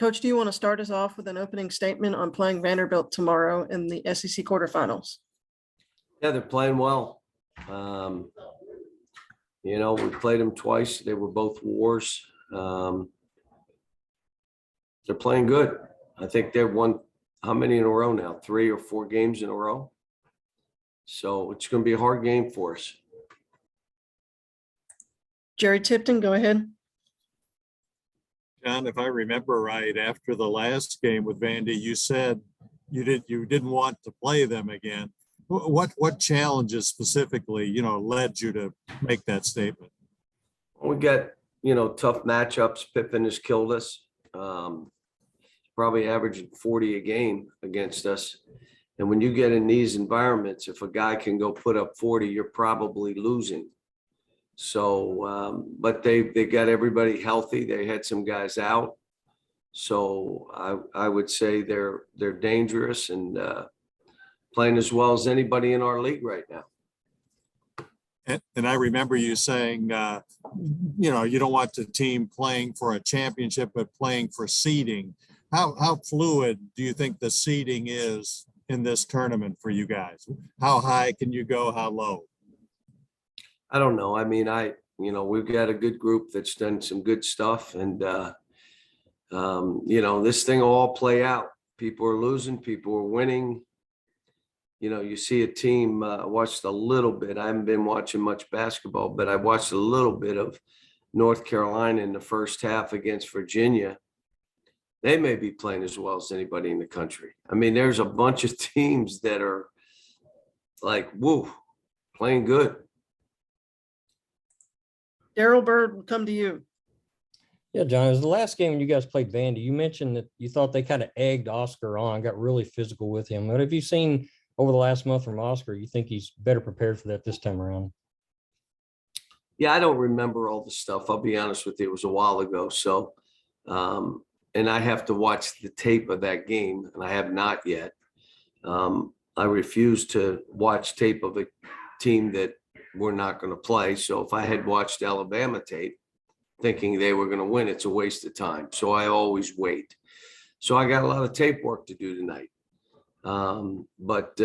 Coach, do you want to start us off with an opening statement on playing Vanderbilt tomorrow in the SEC quarterfinals? Yeah, they're playing well. We played them twice. They were both wars. They're playing good. I think they've won how many in a row now? 3 or 4 games in a row. So it's going to be a hard game for us. Jerry Tipton, go ahead. John, if I remember right, after the last game with Vandy, you said you didn't want to play them again. What challenges specifically, led you to make that statement? We got, tough matchups. Pippen has killed us. Probably averaging 40 a game against us. And when you get in these environments, if a guy can go put up 40, you're probably losing. So, but they got everybody healthy. They had some guys out. So I would say they're dangerous and playing as well as anybody in our league right now. And I remember you saying, you don't want the team playing for a championship, but playing for seeding. How fluid do you think the seeding is in this tournament for you guys? How high can you go? How low? I don't know. I mean, we've got a good group that's done some good stuff, and this thing will all play out. People are losing, people are winning. You see a team. I watched a little bit. I haven't been watching much basketball, but I watched a little bit of North Carolina in the first half against Virginia. They may be playing as well as anybody in the country. I mean, there's a bunch of teams that are like, whoa, playing good. Daryl Bird, will come to you. Yeah, John, it was the last game when you guys played Vandy. You mentioned that you thought they kind of egged Oscar on, got really physical with him. What have you seen over the last month from Oscar? You think he's better prepared for that this time around? Yeah, I don't remember all the stuff. I'll be honest with you. It was a while ago. So, and I have to watch the tape of that game, and I have not yet. I refuse to watch tape of a team that we're not going to play. So if I had watched Alabama tape thinking they were going to win, it's a waste of time. So I always wait. So I got a lot of tape work to do tonight. I'll look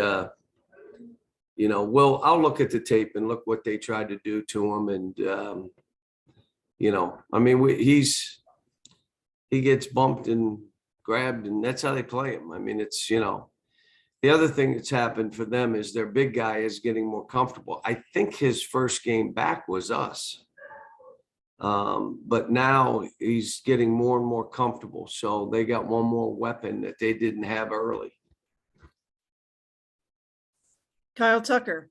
at the tape and look what they tried to do to him. And, he gets bumped and grabbed, and that's how they play him. I mean, it's, the other thing that's happened for them is their big guy is getting more comfortable. I think his first game back was us. But now he's getting more and more comfortable. So they got one more weapon that they didn't have early. Kyle Tucker.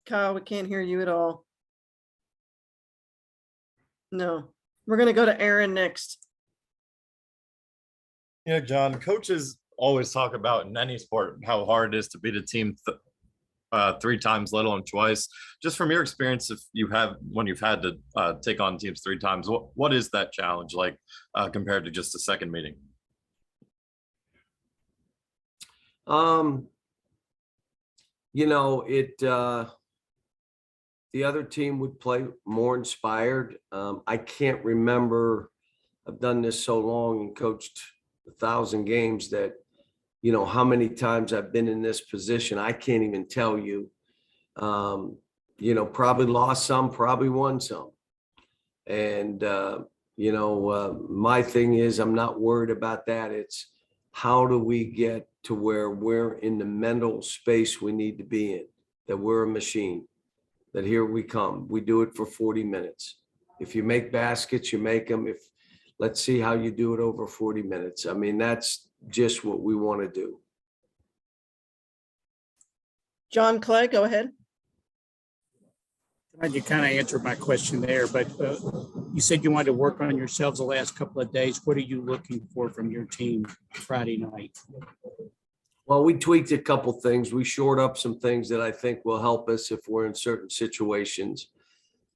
Kyle, we can't hear you at all. No, we're going to go to Aaron next. Yeah, John, coaches always talk about in any sport how hard it is to beat a team 3 times, let alone twice. Just from your experience, when you've had to take on teams 3 times, what is that challenge like compared to just a second meeting? The other team would play more inspired. I can't remember. I've done this so long and coached 1,000 games that, how many times I've been in this position. I can't even tell you. Probably lost some, probably won some. And, my thing is, I'm not worried about that. It's how do we get to where we're in the mental space we need to be in, that we're a machine. That here we come. We do it for 40 minutes. If you make baskets, you make them. Let's see how you do it over 40 minutes. I mean, that's just what we want to do. John Clay, go ahead. You kind of answered my question there, but you said you wanted to work on yourselves the last couple of days. What are you looking for from your team Friday night? Well, we tweaked a couple things. We shored up some things that I think will help us if we're in certain situations.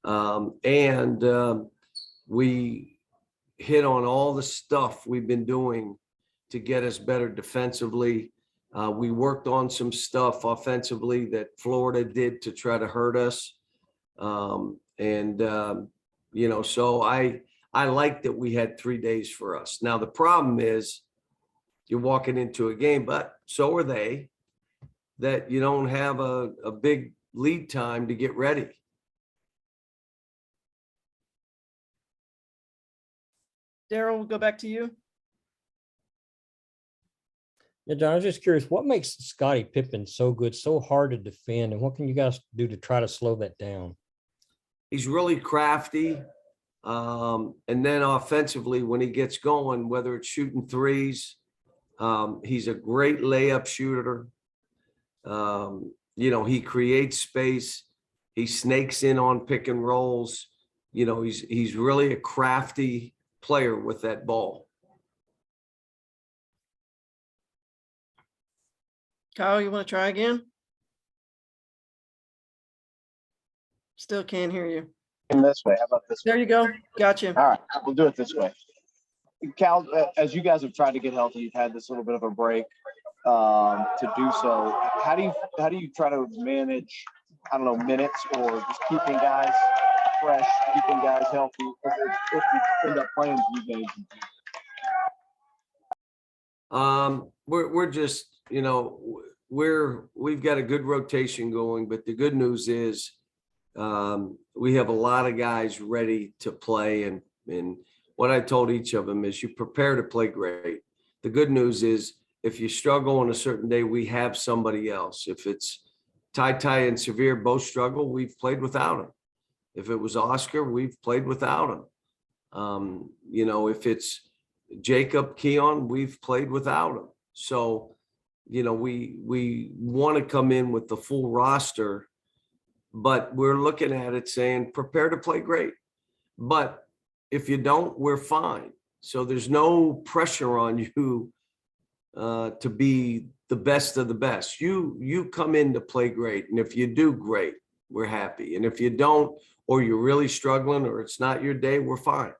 We hit on all the stuff we've been doing to get us better defensively. We worked on some stuff offensively that Florida did to try to hurt us. So I like that we had 3 days for us. Now, the problem is you're walking into a game, but so are they, that you don't have a big lead time to get ready. Daryl, we'll go back to you. Yeah, John, I was just curious, what makes Scottie Pippen so good, so hard to defend, and what can you guys do to try to slow that down? He's really crafty. And then offensively, when he gets going, whether it's shooting threes, he's a great layup shooter. He creates space. He snakes in on pick and rolls. He's really a crafty player with that ball. Kyle, you want to try again? Still can't hear you. This way. How about this way? There you go. Gotcha. All right, we'll do it this way. Cal, as you guys have tried to get healthy, you've had this little bit of a break to do so. How do you try to manage, I don't know, minutes or just keeping guys fresh, keeping guys healthy if you end up playing 3 days? We're just, we've got a good rotation going, but the good news is we have a lot of guys ready to play. And what I told each of them is you prepare to play great. The good news is if you struggle on a certain day, we have somebody else. If it's Ty and Severe both struggle, we've played without him. If it was Oscar, we've played without him. If it's Jacob Keon, we've played without him. So, we want to come in with the full roster, but we're looking at it saying, prepare to play great. But if you don't, we're fine. So there's no pressure on you to be the best of the best. You come in to play great. And if you do great, we're happy. And if you don't, or you're really struggling, or it's not your day, we're fine.